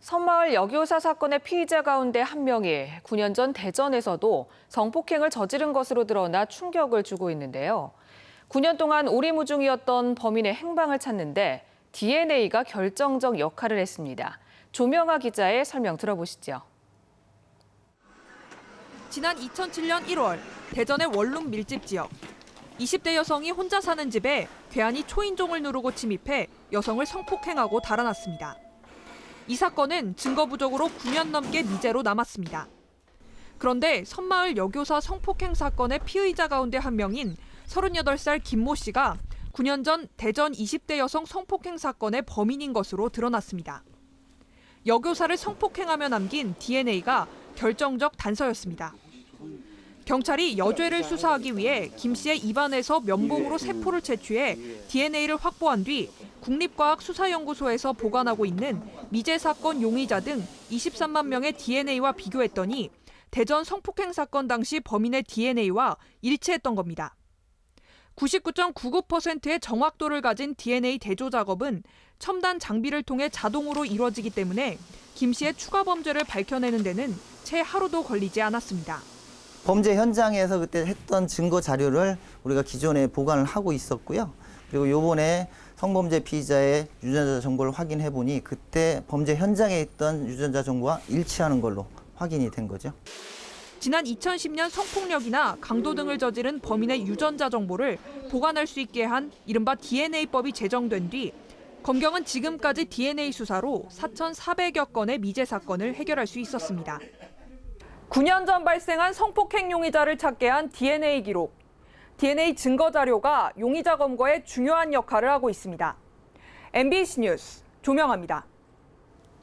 섬마을 여교사 사건의 피의자 가운데 한 명이 9년 전 대전에서도 성폭행을 저지른 것으로 드러나 충격을 주고 있는데요. 9년 동안 오리무중이었던 범인의 행방을 찾는데 DNA가 결정적 역할을 했습니다. 조명아 기자의 설명 들어보시죠. 지난 2007년 1월 대전의 원룸 밀집 지역. 20대 여성이 혼자 사는 집에 괴한이 초인종을 누르고 침입해 여성을 성폭행하고 달아났습니다. 이 사건은 증거 부족으로 9년 넘게 미제로 남았습니다. 그런데 섬마을 여교사 성폭행 사건의 피의자 가운데 한 명인 38살 김모 씨가 9년 전 대전 20대 여성 성폭행 사건의 범인인 것으로 드러났습니다. 여교사를 성폭행하며 남긴 DNA가 결정적 단서였습니다. 경찰이 여죄를 수사하기 위해 김 씨의 입안에서 면봉으로 세포를 채취해 DNA를 확보한 뒤 국립과학수사연구소에서 보관하고 있는 미제 사건 용의자 등 23만 명의 DNA와 비교했더니 대전 성폭행 사건 당시 범인의 DNA와 일치했던 겁니다. 99.99%의 정확도를 가진 DNA 대조 작업은 첨단 장비를 통해 자동으로 이루어지기 때문에 김 씨의 추가 범죄를 밝혀내는 데는 채 하루도 걸리지 않았습니다. 범죄 현장에서 그때 했던 증거 자료를 우리가 기존에 보관을 하고 있었고요. 그리고 이번에 성범죄 피의자의 유전자 정보를 확인해 보니 그때 범죄 현장에 있던 유전자 정보와 일치하는 걸로 확인이 된 거죠. 지난 2010년 성폭력이나 강도 등을 저지른 범인의 유전자 정보를 보관할 수 있게 한 이른바 DNA법이 제정된 뒤 검경은 지금까지 DNA 수사로 4,400여 건의 미제 사건을 해결할 수 있었습니다. 9년 전 발생한 성폭행 용의자를 찾게 한 DNA 기록. DNA 증거 자료가 용의자 검거에 중요한 역할을 하고 있습니다. MBC 뉴스 조명아입니다.